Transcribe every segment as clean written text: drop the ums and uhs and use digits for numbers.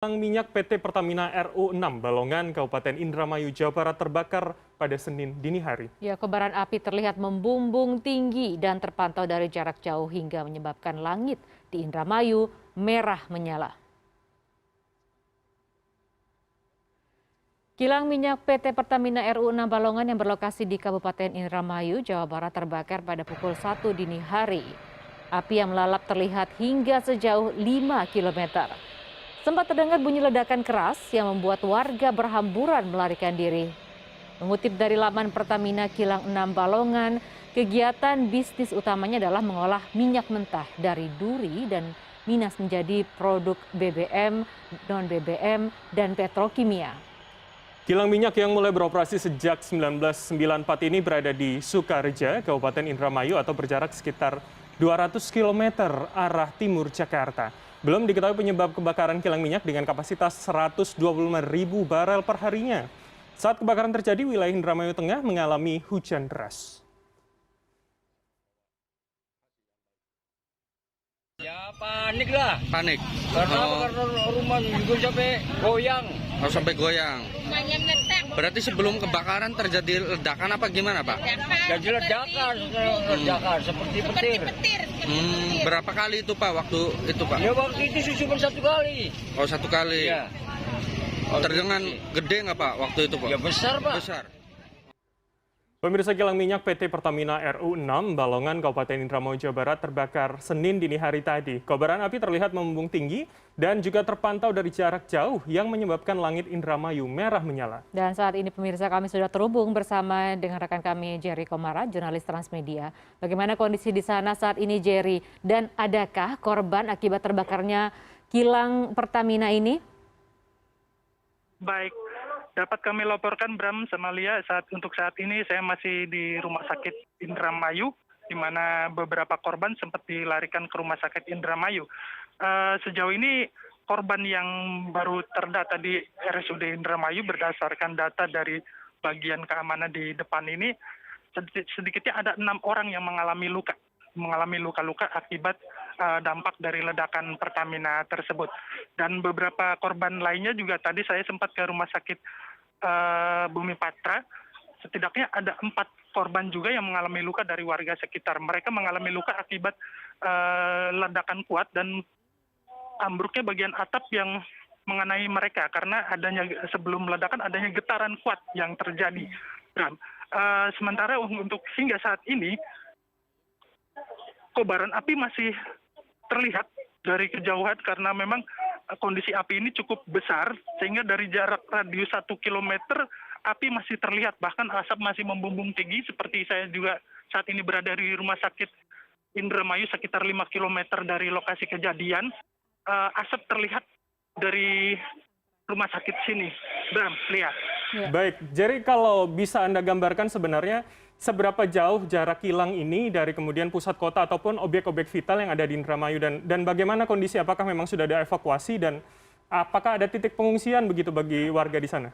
Kilang minyak PT Pertamina RU6 Balongan, Kabupaten Indramayu, Jawa Barat terbakar pada Senin dini hari. Ya, kobaran api terlihat membumbung tinggi dan terpantau dari jarak jauh hingga menyebabkan langit di Indramayu merah menyala. Kilang minyak PT Pertamina RU6 Balongan yang berlokasi di Kabupaten Indramayu, Jawa Barat terbakar pada pukul 1 dini hari. Api yang melalap terlihat hingga sejauh 5 km. Sempat terdengar bunyi ledakan keras yang membuat warga berhamburan melarikan diri. Mengutip dari laman Pertamina Kilang 6 Balongan, kegiatan bisnis utamanya adalah mengolah minyak mentah dari duri dan minas menjadi produk BBM, non-BBM, dan petrokimia. Kilang minyak yang mulai beroperasi sejak 1994 ini berada di Sukareja, Kabupaten Indramayu atau berjarak sekitar 200 km arah timur Jakarta. Belum diketahui penyebab kebakaran kilang minyak dengan kapasitas 125.000 barel per harinya. Saat kebakaran terjadi, wilayah Indramayu Tengah mengalami hujan deras. Ya panik lah. Panik. Karena rumah juga sampai goyang. Oh, sampai goyang. Berarti sebelum kebakaran terjadi ledakan apa gimana, Pak? Jadi ledakan seperti petir. Berapa kali itu, Pak, waktu itu, Pak? Ya waktu itu cuma satu kali. Oh, satu kali. Ya. Terdengar gede nggak, Pak, waktu itu, Pak? Ya besar, Pak. Besar. Pemirsa, kilang minyak PT Pertamina RU6 Balongan, Kabupaten Indramayu, Jawa Barat terbakar Senin dini hari tadi. Kobaran api terlihat membumbung tinggi dan juga terpantau dari jarak jauh yang menyebabkan langit Indramayu merah menyala. Dan saat ini pemirsa, kami sudah terhubung bersama dengan rekan kami Jerry Komara, jurnalis Transmedia. Bagaimana kondisi di sana saat ini, Jerry? Dan adakah korban akibat terbakarnya kilang Pertamina ini? Baik, dapat kami laporkan Bram sama Lia, untuk saat ini saya masih di Rumah Sakit Indramayu, di mana beberapa korban sempat dilarikan ke Rumah Sakit Indramayu. Sejauh ini korban yang baru terdata di RSUD Indramayu berdasarkan data dari bagian keamanan di depan ini, sedikitnya ada 6 orang yang mengalami luka-luka akibat dampak dari ledakan Pertamina tersebut. Dan beberapa korban lainnya juga tadi saya sempat ke Rumah Sakit Bumi Patra, setidaknya ada 4 korban juga yang mengalami luka dari warga sekitar. Mereka mengalami luka akibat ledakan kuat dan ambruknya bagian atap yang mengenai mereka karena adanya sebelum ledakan adanya getaran kuat yang terjadi. Sementara untuk hingga saat ini kobaran api masih terlihat dari kejauhan karena memang kondisi api ini cukup besar sehingga dari jarak radius 1 km api masih terlihat, bahkan asap masih membumbung tinggi. Seperti saya juga saat ini berada di Rumah Sakit Indramayu sekitar 5 km dari lokasi kejadian, asap terlihat dari rumah sakit sini. Bram, lihat. Ya. Baik, jadi kalau bisa Anda gambarkan sebenarnya seberapa jauh jarak kilang ini dari kemudian pusat kota ataupun objek-objek vital yang ada di Indramayu, dan bagaimana kondisi, apakah memang sudah ada evakuasi dan apakah ada titik pengungsian begitu bagi warga di sana?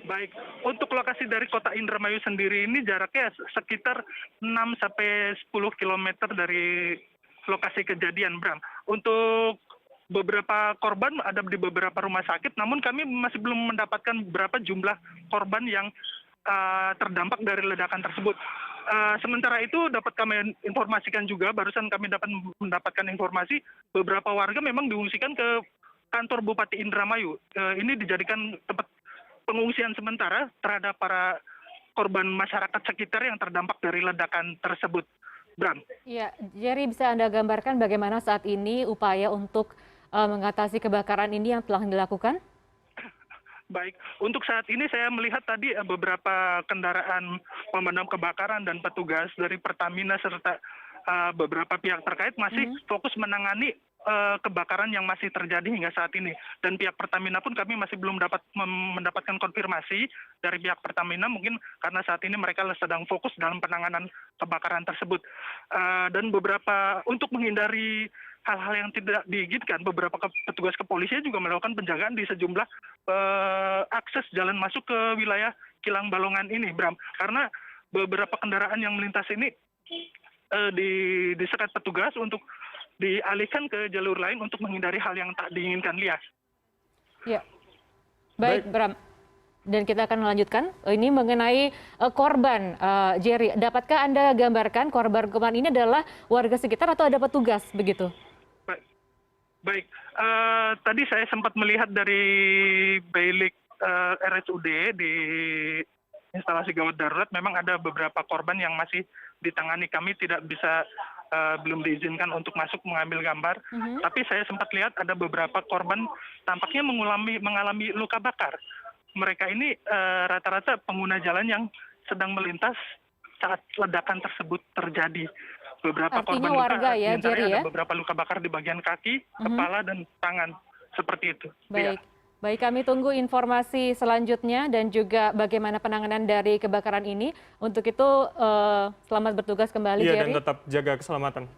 Baik, untuk lokasi dari kota Indramayu sendiri ini jaraknya sekitar 6-10 km dari lokasi kejadian, Bram. Untuk beberapa korban ada di beberapa rumah sakit, namun kami masih belum mendapatkan berapa jumlah korban yang terdampak dari ledakan tersebut. Sementara itu dapat kami informasikan juga, barusan kami dapat mendapatkan informasi beberapa warga memang diungsikan ke kantor Bupati Indramayu. Ini dijadikan tempat pengungsian sementara terhadap para korban masyarakat sekitar yang terdampak dari ledakan tersebut. Bram. Ya, Jerry, bisa Anda gambarkan bagaimana saat ini upaya untuk mengatasi kebakaran ini yang telah dilakukan? Baik, untuk saat ini saya melihat tadi beberapa kendaraan pemadam kebakaran dan petugas dari Pertamina serta beberapa pihak terkait masih fokus menangani kebakaran yang masih terjadi hingga saat ini. Dan pihak Pertamina pun kami masih belum mendapatkan konfirmasi dari pihak Pertamina, mungkin karena saat ini mereka sedang fokus dalam penanganan kebakaran tersebut. Dan beberapa untuk menghindari hal-hal yang tidak diinginkan, beberapa petugas kepolisian juga melakukan penjagaan di sejumlah akses jalan masuk ke wilayah kilang Balongan ini, Bram. Karena beberapa kendaraan yang melintas ini disekat petugas untuk dialihkan ke jalur lain untuk menghindari hal yang tak diinginkan, Lias. Ya. Baik, Bram. Dan kita akan melanjutkan ini mengenai korban, Jerry. Dapatkah Anda gambarkan korban ini adalah warga sekitar atau ada petugas begitu? Baik, tadi saya sempat melihat dari bilik RSUD di instalasi gawat darurat, memang ada beberapa korban yang masih ditangani. Kami tidak bisa belum diizinkan untuk masuk mengambil gambar, tapi saya sempat lihat ada beberapa korban tampaknya mengalami luka bakar. Mereka ini rata-rata pengguna jalan yang sedang melintas saat ledakan tersebut terjadi. Beberapa Artinya korban warga luka, ya, Jerry ya? ada beberapa luka bakar di bagian kaki, kepala, dan tangan. Seperti itu. Baik. Ya. Baik, kami tunggu informasi selanjutnya dan juga bagaimana penanganan dari kebakaran ini. Untuk itu, selamat bertugas kembali, Iya, Jerry. dan tetap jaga keselamatan.